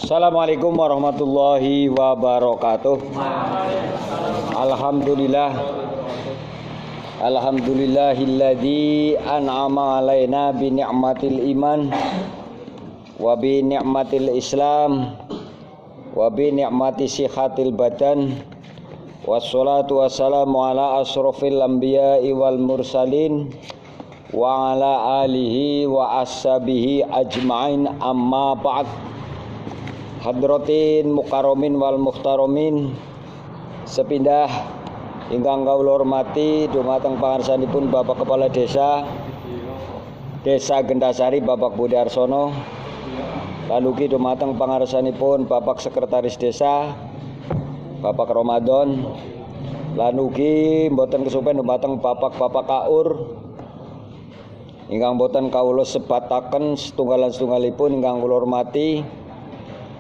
Assalamualaikum warahmatullahi wabarakatuh. Alhamdulillahilladzi an'ama alaina bi ni'matil iman wa bi ni'matil islam wa bi ni'mati sihatil badan wassalatu wassalamu ala asrofil anbiya'i wal mursalin wa ala alihi wa ashabihi ajma'in, amma ba'd. Hadratin mukarramin wal muhtaramin, sepindah ingkang kawula hormati dumateng pangarsanipun Bapak Kepala Desa Gendasari Bapak Budi Arsono, lan ugi dumateng pangarsanipun Bapak Sekretaris Desa Bapak Ramadan, lan ugi mboten kesupen dumateng Bapak Kaur ingkang boten kawula sebataken setunggalan-setunggalipun ingkang kula hormati,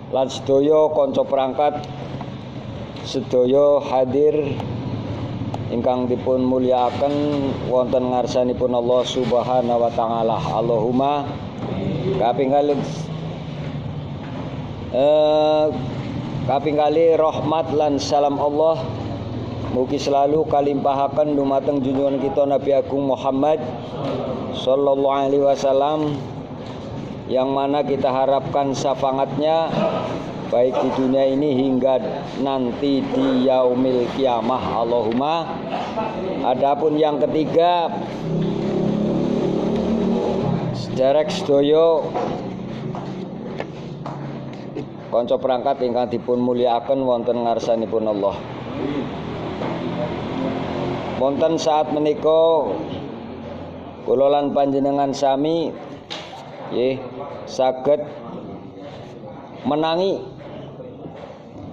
lan sedaya kanca perangkat sedaya hadir ingkang dipun mulyakaken wonten ngarsanipun Allah Subhanahu wa taala. Allahumma kaping kali rahmat lan salam Allah mugi selalu kalimpahaken dumateng junjungan kita Nabi Agung Muhammad sallallahu alaihi wasallam, yang mana kita harapkan syafaatnya baik di dunia ini hingga nanti di yaumil kiamah. Allahumma. Adapun yang ketiga, sederek sedaya kanca perangkat ingkang dipun mulyakaken wonten ngarsanipun Allah. Wonten saat menika kula lan panjenengan sami nggih saged menangi,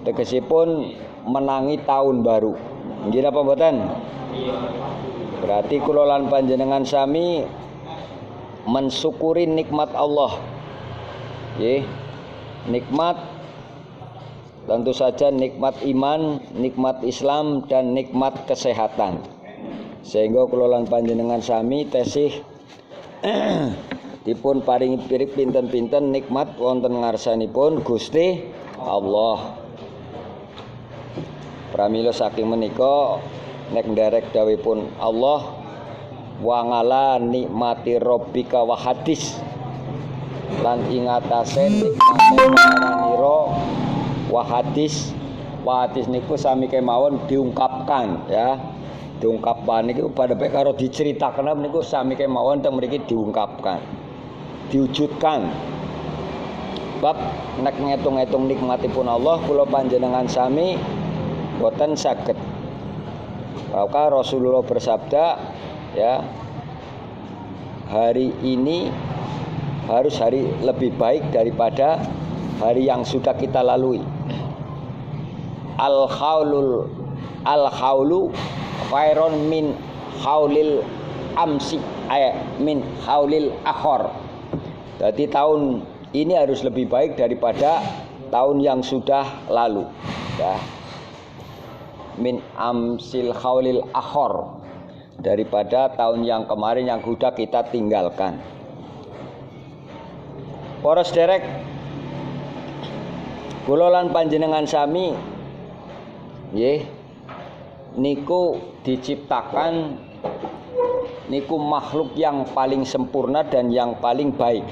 tegesipun menangi tahun baru. Nggih napa mboten? Berarti kula lan panjenengan sami mensyukuri nikmat Allah. Nggih. Nikmat tentu saja nikmat iman, nikmat Islam, dan nikmat kesehatan. Sehingga kula lan panjenengan sami tesih dipun paringi pirip pinten-pinten nikmat wonten ngarsanipun Gusti Allah. Pramila saking menika nek nderek dawuhipun Allah, wa ngala nikmati rabbika wa hadis, lan ingatase nikmate pangeranira wa hadis. Wa hadis niku sami kemawon diungkapkan, ya. Diungkapkan niku pada karo diceritaken niku sami kemawon teng mriki diungkapkan, diwujudkan. Bab nek ngitung-ngitung nikmatipun Allah kula panjenengan sami boten saged. Maka Rasulullah bersabda, ya, hari ini harus hari lebih baik daripada hari yang sudah kita lalui. Al-haulu khairun min haulil amsi min haulil akhor. Jadi tahun ini harus lebih baik daripada tahun yang sudah lalu, ya. Min amsil haulil akhor, daripada tahun yang kemarin yang sudah kita tinggalkan. Para sederek kula lan panjenengan sami nggih niku diciptakan niku makhluk yang paling sempurna dan yang paling baik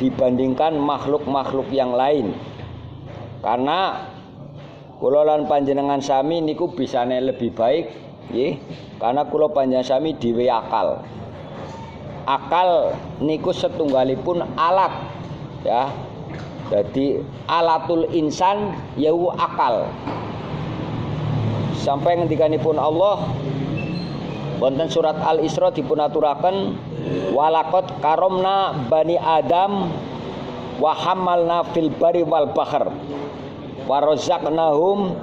dibandingkan makhluk-makhluk yang lain. Karena kula lan panjenengan sami niku bisane lebih baik nggih, karena kula panjenengan sami dhewe akal. Akal niku setunggalipun alat, ya. Jadi alatul insan yaiku akal. Sampai ngendikanipun Allah wonten surat Al-Isra dipun aturaken, walaqad karomna bani Adam wa hamalna fil bari wal bahr wa razaqnahum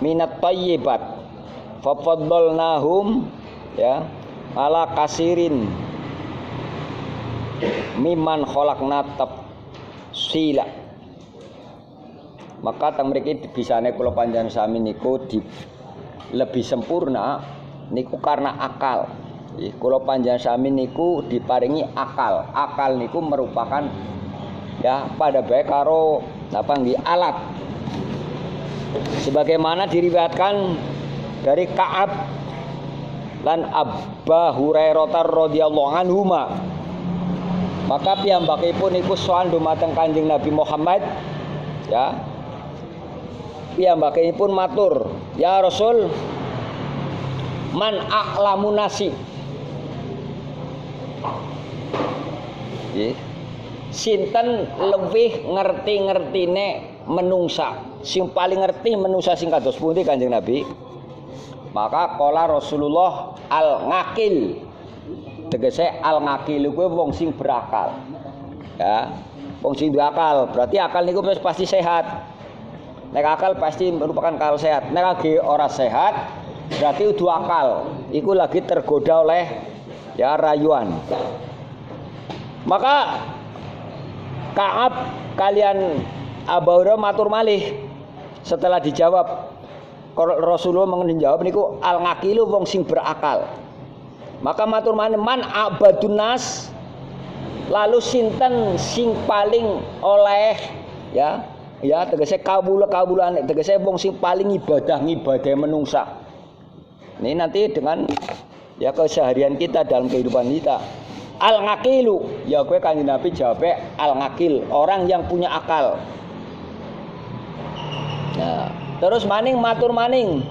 minat thayyibat fa faddalnahum, ya, ala kasirin miman khalaqna tafsila. Maka teng mriki bisane kula panjenengan sami niku lebih sempurna niku karena akal. Kula panjenengan sami niku diparingi akal. Akal niku merupakan, ya, pada bae karo Napa nggih alat. Sebagaimana diriwayatkan dari Ka'ab lan Abba Hurairah radhiyallahu anhuma. Maka piyambakipun iku sowan dumateng Kanjeng Nabi Muhammad, ya. Piyambakipun matur, "Ya Rasul, man a'lamun nasi." Sinten lebih ngerti-ngertine menungsa, sing paling ngerti menungsa sing kados pundi Kanjeng Nabi? Maka qala Rasulullah al-ngaqil. Tegese al-ngaqil kuwi wong sing berakal. Ya, wong sing duwe akal, berarti akal niku pasti sehat. Nek akal pasti merupakan akal sehat. Nek lagi ora sehat, berarti udu akal. Iku lagi tergoda oleh ya rayuan. Maka Ka'ab kalian Abu Hurairah matur malih setelah dijawab Rasulullah menjawab niku al-ngaqilu wong sing berakal. Maka matur malih man abadun nas, lalu sinten sing paling oleh ya tegese kawula-kawulan tegese wong sing paling ngibadah menungsa. Ini nanti dengan ya keseharian kita dalam kehidupan kita. Al-ngaqilu, ya kowe Kanjeng Nabi jawab al-ngaqil, orang yang punya akal. Nah, terus maning matur maning.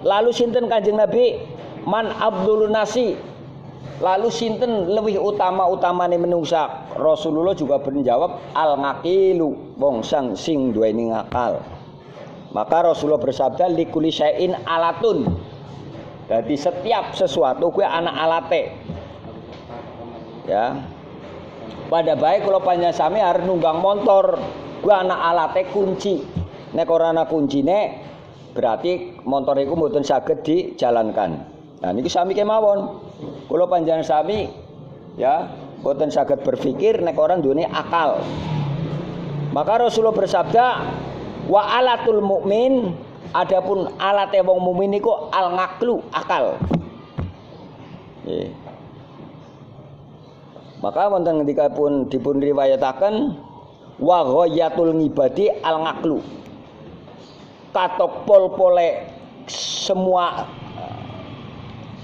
Lalu sinten Kanjeng Nabi? Man abdulun nasi. Lalu sinten lebih utama-utamane menungsa? Rasulullah juga menjawab al-ngaqilu, wong sing duweni akal. Maka Rasulullah bersabda likulli syai'in alatun. Jadi setiap sesuatu kuwi ana alate. Ya. Pada baik kalau panjang sami harus nunggang motor, gua anak alate kunci. Nek ora ana kuncine berarti motor iku mboten saged dijalankan. Nah niki sami kemawon. Kula panjenengan sami ya mboten saged berpikir nek orang duweni akal. Maka Rasulullah bersabda wa alatul mukmin, adapun alate wong mukmin niku al-ngaqlu, akal. Nggih. Maka wonten ketika pun dipun riwayataken wa ghayatul ngibadi al-ngaqlu. Katok pol-pole semua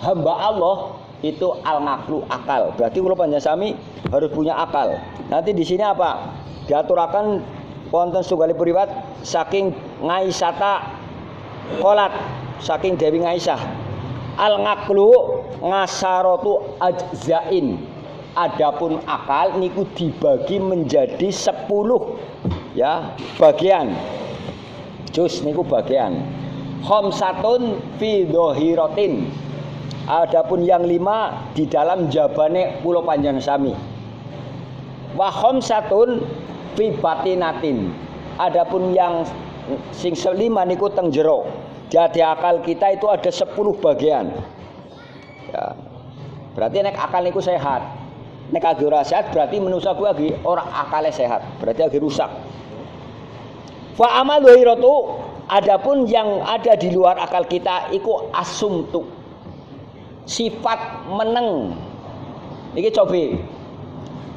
hamba Allah itu al-ngaqlu, akal. Berarti kula panjenengan sami harus punya akal. Nanti di sini apa? Diaturaken wonten setunggalipun riwayat saking Ngaisyata qalat, saking Dewi Ngaisyah. Al-ngaqlu ngasaratu ajzain. Adapun akal niku dibagi menjadi 10 ya bagian. Juz niku bagian. Khamsatun fi dhahiratin. Adapun yang 5 di dalam jabane kula panjenengan sami. Wa khamsatun fi batinatin. Adapun yang sing 5 niku teng jero. Jadi akal kita itu ada 10 bagian. Ya. Berarti nek akal niku sehat. Nek agi ora sehat berarti manusa kuwi agi ora akale sehat. Berarti agi rusak. Fa amal dhahiratu, adapun yang ada di luar akal kita iku asumtu. Sifat meneng. Iki coba.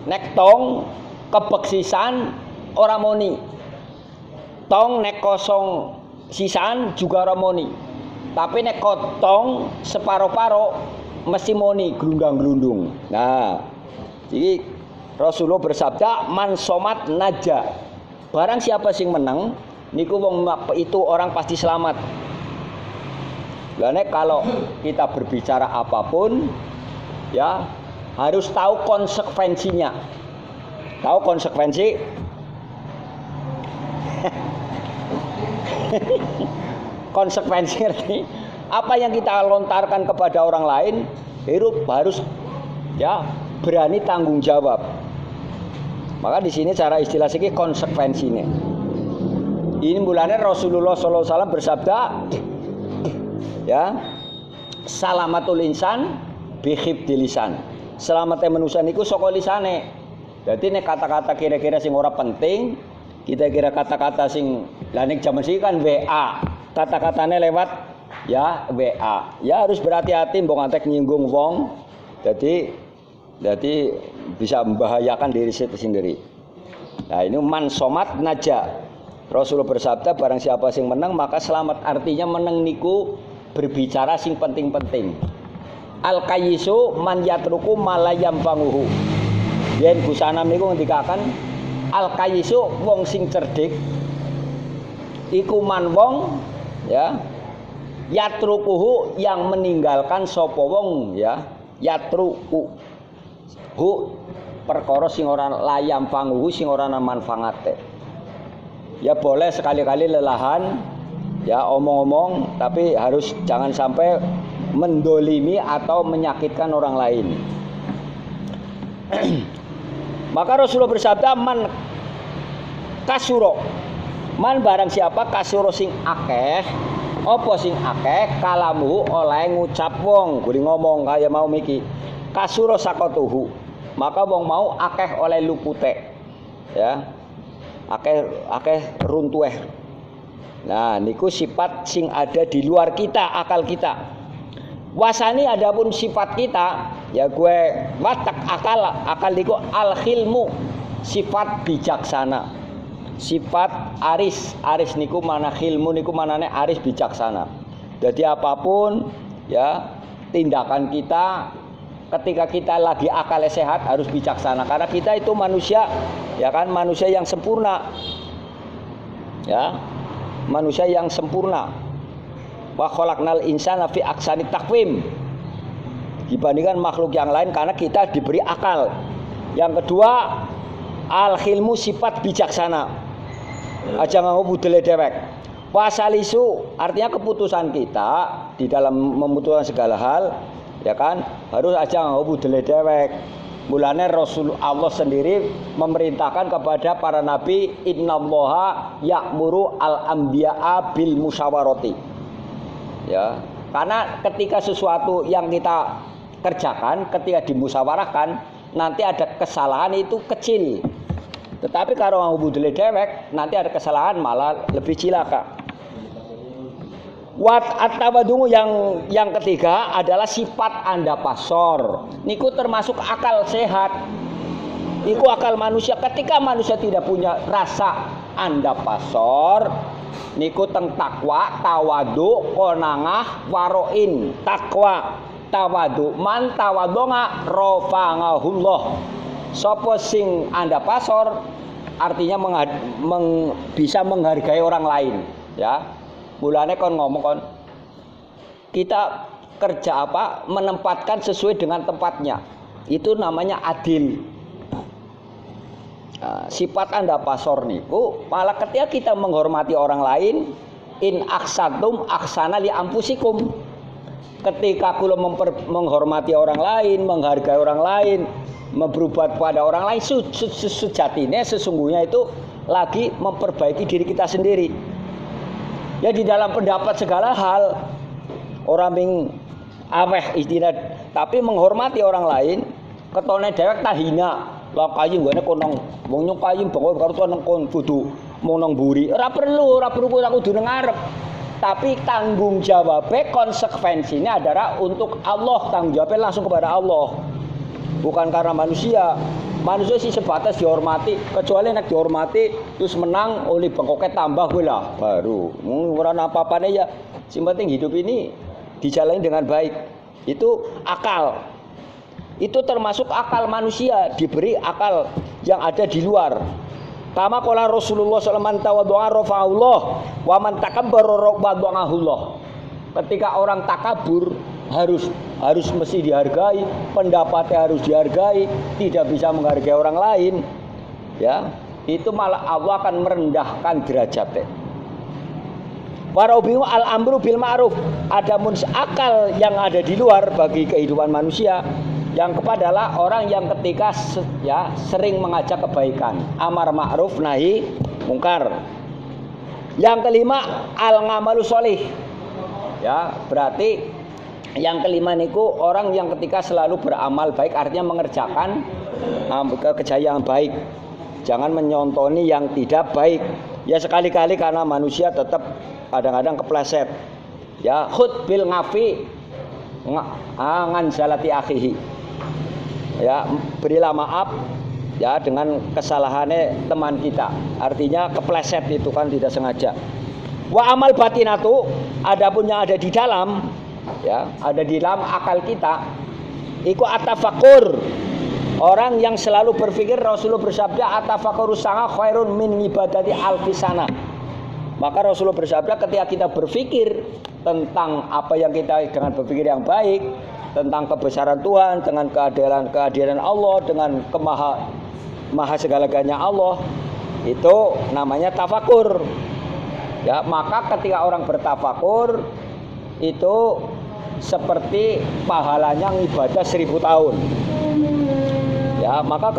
Nek tong kebeksisan ora moni. Tong nek kosong sisan juga ora moni. Tapi nek kotong separo-paro mesti moni glundang-glundung. Nah, jadi Rasulullah bersabda man somat naja. Barang siapa sing menang niku wong itu orang pasti selamat. Lah nek kalau kita berbicara apapun ya harus tahu konsekuensinya. Tahu konsekuensi? Konsekuensi arti apa yang kita lontarkan kepada orang lain harus ya berani tanggung jawab. Maka di sini cara istilah sini konsekuensinya. Ini mulanya Rasulullah SAW bersabda, ya, salamatul insan bihibdil lisan. Selamatnya manusia niku saka lisane. Jadi nek kata-kata kira-kira sing ora penting, kita kira kata-kata sing lah nek jaman siki kan WA. Kata-katanya lewat ya WA. Ya harus berhati-hati mbok ngantek nyinggung wong. Jadi bisa membahayakan diri sendiri. Nah, ini man somat naja. Rasulullah bersabda barang siapa sing menang maka selamat. Artinya menang niku berbicara sing penting-penting. Al kayisu man yatruku malayam panguhu. Yen Gusanam niku ngendikaken al kayisu wong sing cerdik iku man wong ya yatrukuhu yang meninggalkan sapa wong ya yatruku hu perkara sing ora layam panguhu sing ora manfaate. Ya boleh sekali-kali lelahan ya omong-omong tapi harus jangan sampai mendolimi atau menyakitkan orang lain. Maka Rasulullah bersabda man kasuro man barang siapa kasuro sing akeh apa sing akeh kalamu oleh ngucap wong guri ngomong kaya mau miki kasuro sakotuhu maka wong mau akeh oleh lupute ya akeh runtueh. Nah niku sifat sing ada di luar kita akal kita. Wasani adapun sifat kita ya gue watak akal niku al khilmu sifat bijaksana sifat aris niku mana khilmu niku manane aris bijaksana. Jadi apapun ya tindakan kita ketika kita lagi akalnya sehat harus bijaksana karena kita itu manusia ya kan manusia yang sempurna ya manusia yang sempurna. Wa khalaqnal insana fi ahsani taqwim dibandingkan makhluk yang lain karena kita diberi akal. Yang kedua al khilmu sifat bijaksana aja nganggo budele dewek. Wasalisu artinya keputusan kita di dalam memutuskan segala hal ya kan harus aja nganggo budele dewek. Mulane Rasul Allah sendiri memerintahkan kepada para nabi innallaha ya'muru al-anbiya'a bil musyawarati. Ya, karena ketika sesuatu yang kita kerjakan ketika dimusyawarahkan nanti ada kesalahan itu kecil. Tetapi kalau mau budele dewek nanti ada kesalahan malah lebih cilaka. Wat at-tawadungu yang ketiga adalah sifat anda pasor. Niku termasuk akal sehat. Niku akal manusia. Ketika manusia tidak punya rasa anda pasor, niku teng takwa, tawadu, konangah, waroin, takwa, tawadu, man tawadonga, rofangahullah. Sopo sing anda pasor, artinya bisa menghargai orang lain. Ya, mulane kon ngomong kon, kita kerja apa, menempatkan sesuai dengan tempatnya. Itu namanya adil. Nah, sifat anda pasor niku malah ketika kita menghormati orang lain in aksatum aksana li ampusikum ketika kula menghormati orang lain menghargai orang lain berbuat pada orang lain sejatinya sesungguhnya itu lagi memperbaiki diri kita sendiri ya di dalam pendapat segala hal orang ming aweh istilah tapi menghormati orang lain ketone dewek tak hina lah kayu ngene konong wong nyong kayu bangko karo nang kon kudu mung nang mburi ora perlu aku kudu ngarep tapi tanggung jawabnya konsekuensinya adalah untuk Allah tanggung jawabnya langsung kepada Allah bukan karena manusia sih sebatas dihormati kecuali nek dihormati terus menang oleh bangkoke tambah gue lah baru ora apa-apane ya sing penting hidup ini dijalani dengan baik itu akal. Itu termasuk akal manusia diberi akal yang ada di luar. Kama qala Rasulullah sallallahu alaihi wasallam tawaddu'a rafa'ullah wa man takabbara wada'ahullah. Ketika orang takabur harus mesti dihargai, pendapatnya harus dihargai, tidak bisa menghargai orang lain. Ya, itu malah Allah akan merendahkan derajatnya. Waraubihu al-amru bil ma'ruf. Adapun akal yang ada di luar bagi kehidupan manusia yang kepadalah orang yang ketika ya sering mengajak kebaikan, amar ma'ruf nahi mungkar. Yang kelima al-ngamalu sholih. Ya, berarti yang kelima niku orang yang ketika selalu beramal baik artinya mengerjakan kejayaan baik. Jangan menyontoni yang tidak baik. Ya sekali-kali karena manusia tetap kadang-kadang kepleset. Ya khud bil ngafi ngan salati akhihi. Ya, berilah maaf ya dengan kesalahannya teman kita. Artinya kepleset itu kan tidak sengaja. Wa amal batinatu, adapun yang ada di dalam, ya, ada di dalam akal kita, iku atafakur. Orang yang selalu berpikir, Rasulullah bersabda atafakuru sanga khairun min ibadati alfisana. Maka Rasulullah bersabda ketika kita berpikir tentang apa yang kita dengan berpikir yang baik, tentang kebesaran Tuhan, dengan kehadiran Allah, dengan maha segala-galanya Allah, itu namanya tafakur. Ya, maka ketika orang bertafakur itu seperti pahalanya ibadah 1000 tahun. Ya, maka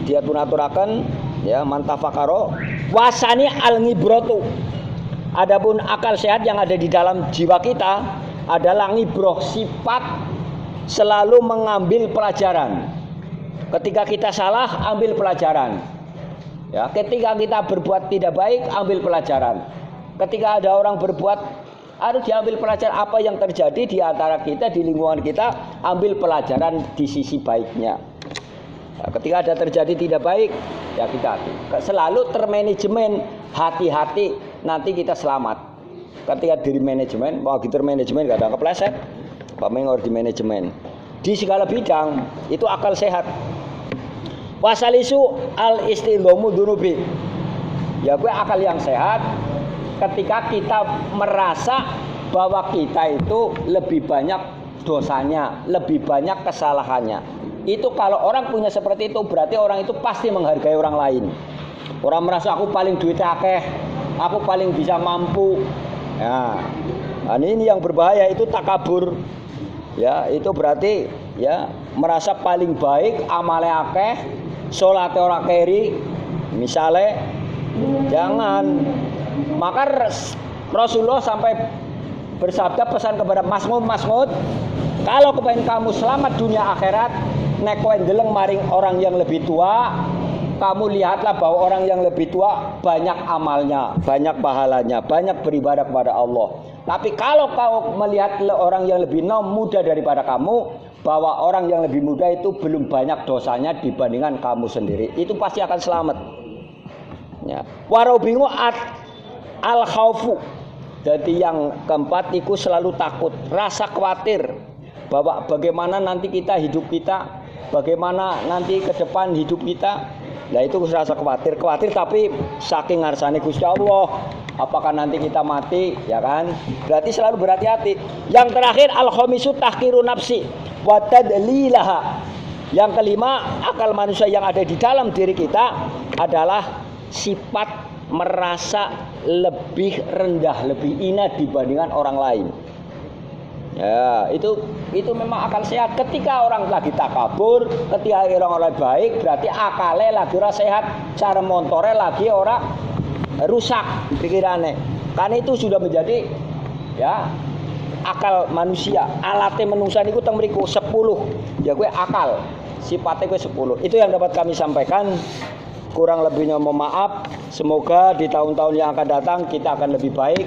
dia tunaturakan ya mantafakaro wasani al-ngibrotu. Adapun akal sehat yang ada di dalam jiwa kita adalah ngibroh, sifat selalu mengambil pelajaran. Ketika kita salah, ambil pelajaran. Ya, ketika kita berbuat tidak baik, ambil pelajaran. Ketika ada orang berbuat, harus diambil pelajaran apa yang terjadi di antara kita, di lingkungan kita, ambil pelajaran di sisi baiknya. Ya, ketika ada terjadi tidak baik, ya kita selalu termanajemen, hati-hati, nanti kita selamat. Ketika diri manajemen, mau gitu manajemen gak ada kepleset, harus di manajemen di segala bidang, itu akal sehat. Wasalisu al istidhomu dunubi, ya gue akal yang sehat ketika kita merasa bahwa kita itu lebih banyak dosanya, lebih banyak kesalahannya. Itu kalau orang punya seperti itu, berarti orang itu pasti menghargai orang lain. Orang merasa aku paling duit akeh, aku paling bisa mampu. Ya, nah ini yang berbahaya, itu takabur. Ya, itu berarti ya merasa paling baik, amale akeh, salate ora keri. Misale jangan. Maka Rasulullah sampai bersabda pesan kepada Mas'ud, kalau kepengen kamu selamat dunia akhirat, nek kowe ndeleng maring orang yang lebih tua, kamu lihatlah bahwa orang yang lebih tua banyak amalnya, banyak pahalanya, banyak beribadah kepada Allah. Tapi kalau kau melihat orang yang lebih muda daripada kamu, bahwa orang yang lebih muda itu belum banyak dosanya dibandingkan kamu sendiri, itu pasti akan selamat. Ya. Warobingu al khaufu. Jadi yang keempat itu selalu takut, rasa khawatir bahwa bagaimana nanti hidup kita, bagaimana nanti ke depan hidup kita. Nah itu rasa khawatir tapi saking ngarsane Gusti Allah, apakah nanti kita mati, ya kan? Berarti selalu berhati-hati. Yang terakhir al-khamisu tahqiru nafsi wa tadlilaha. Yang kelima, akal manusia yang ada di dalam diri kita adalah sifat merasa lebih rendah, lebih hina dibandingkan orang lain. Ya, itu memang akal sehat. Ketika orang lagi takabur, ketika orang baik, berarti akalnya lagi ora sehat, cara montore lagi ora rusak pikirannya. Karena itu sudah menjadi ya akal manusia. Alatnya manusia niku teng mriku 10. Ya gue akal, sifatnya gue 10. Itu yang dapat kami sampaikan. Kurang lebihnya mohon maaf. Semoga di tahun-tahun yang akan datang kita akan lebih baik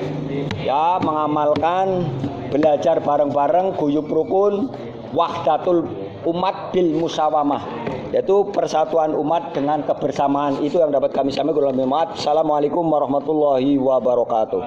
ya, mengamalkan, belajar bareng-bareng, guyub rukun, wahdatul umat bil musawamah, yaitu persatuan umat dengan kebersamaan. Itu yang dapat kami sampaikan. Assalamualaikum warahmatullahi wabarakatuh.